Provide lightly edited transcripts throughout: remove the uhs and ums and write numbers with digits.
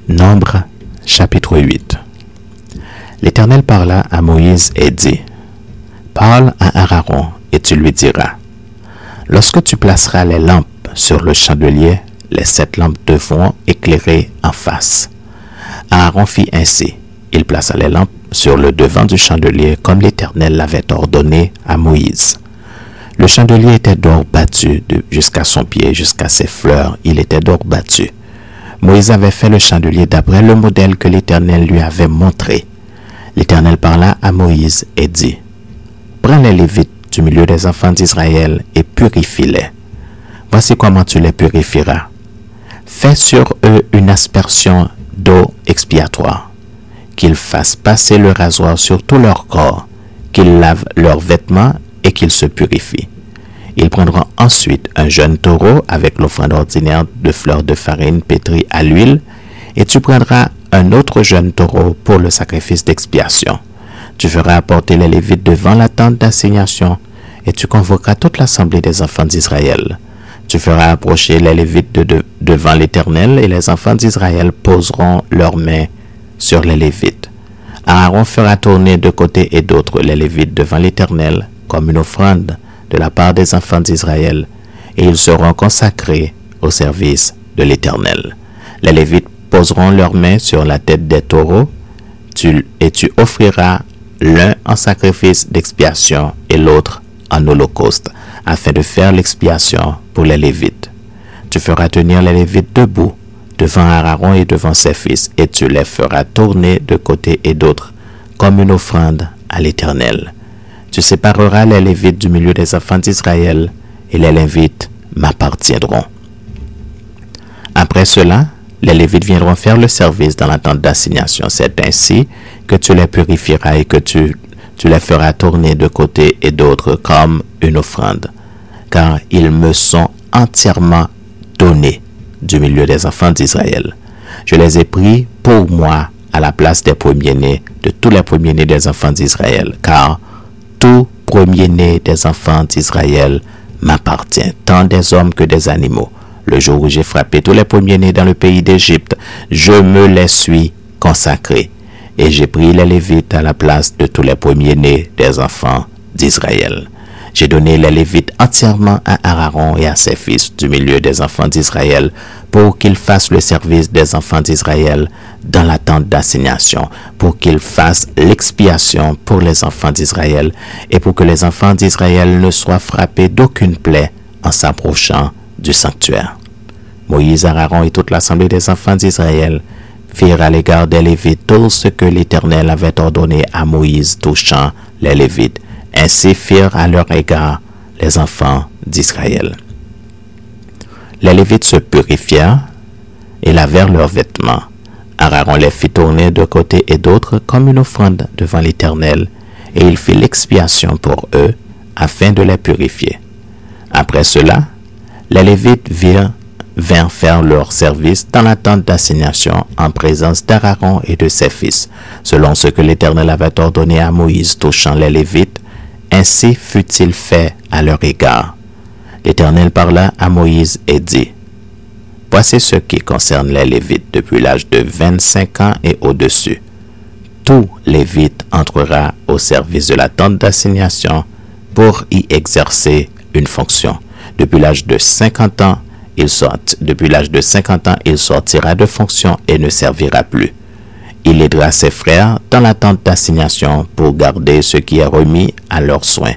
Nombre, chapitre 8. L'Éternel parla à Moïse et dit, « Parle à Aaron, et tu lui diras, « Lorsque tu placeras les lampes sur le chandelier, les 7 lampes devront éclairer en face. » Aaron fit ainsi. Il plaça les lampes sur le devant du chandelier comme l'Éternel l'avait ordonné à Moïse. Le chandelier était d'or battu jusqu'à son pied, jusqu'à ses fleurs, il était d'or battu. Moïse avait fait le chandelier d'après le modèle que l'Éternel lui avait montré. L'Éternel parla à Moïse et dit, « Prends les Lévites du milieu des enfants d'Israël et purifie-les. Voici comment tu les purifieras. Fais sur eux une aspersion d'eau expiatoire, qu'ils fassent passer le rasoir sur tout leur corps, qu'ils lavent leurs vêtements et qu'ils se purifient. Ils prendront ensuite un jeune taureau avec l'offrande ordinaire de fleurs de farine pétrie à l'huile, et tu prendras un autre jeune taureau pour le sacrifice d'expiation. Tu feras apporter les Lévites devant la tente d'assignation, et tu convoqueras toute l'assemblée des enfants d'Israël. Tu feras approcher les Lévites devant l'Éternel, et les enfants d'Israël poseront leurs mains sur les Lévites. Aaron fera tourner de côté et d'autre les Lévites devant l'Éternel, comme une offrande de la part des enfants d'Israël, et ils seront consacrés au service de l'Éternel. Les Lévites poseront leurs mains sur la tête des taureaux, et tu offriras l'un en sacrifice d'expiation et l'autre en holocauste, afin de faire l'expiation pour les Lévites. Tu feras tenir les Lévites debout devant Aaron et devant ses fils, et tu les feras tourner de côté et d'autre, comme une offrande à l'Éternel. Tu sépareras les Lévites du milieu des enfants d'Israël, et les Lévites m'appartiendront. Après cela, les Lévites viendront faire le service dans la tente d'assignation. C'est ainsi que tu les purifieras et que tu les feras tourner de côté et d'autre comme une offrande, car ils me sont entièrement donnés du milieu des enfants d'Israël. Je les ai pris pour moi à la place des premiers-nés, de tous les premiers-nés des enfants d'Israël, car tout premier-né des enfants d'Israël m'appartient, tant des hommes que des animaux. Le jour où j'ai frappé tous les premiers-nés dans le pays d'Égypte, je me les suis consacrés, et j'ai pris les Lévites à la place de tous les premiers-nés des enfants d'Israël. J'ai donné les Lévites entièrement à Aaron et à ses fils du milieu des enfants d'Israël pour qu'ils fassent le service des enfants d'Israël dans la tente d'assignation, pour qu'ils fassent l'expiation pour les enfants d'Israël et pour que les enfants d'Israël ne soient frappés d'aucune plaie en s'approchant du sanctuaire. Moïse, Aaron et toute l'assemblée des enfants d'Israël firent à l'égard des Lévites tout ce que l'Éternel avait ordonné à Moïse touchant les Lévites. Ainsi firent à leur égard les enfants d'Israël. Les Lévites se purifièrent et lavèrent leurs vêtements. Aaron les fit tourner de côté et d'autre comme une offrande devant l'Éternel, et il fit l'expiation pour eux afin de les purifier. Après cela, les Lévites vinrent faire leur service dans la tente d'assignation en présence d'Aaron et de ses fils, selon ce que l'Éternel avait ordonné à Moïse touchant les Lévites. Ainsi fut-il fait à leur égard. L'Éternel parla à Moïse et dit, « Voici ce qui concerne les Lévites depuis l'âge de 25 ans et au-dessus. Tout Lévite entrera au service de la tente d'assignation pour y exercer une fonction. Depuis l'âge de 50 ans, il sortira de fonction et ne servira plus. Il aidera ses frères dans la tente d'assignation pour garder ce qui est remis à leurs soins,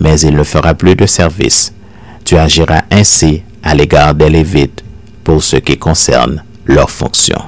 mais il ne fera plus de service. Tu agiras ainsi à l'égard des Lévites pour ce qui concerne leurs fonctions. »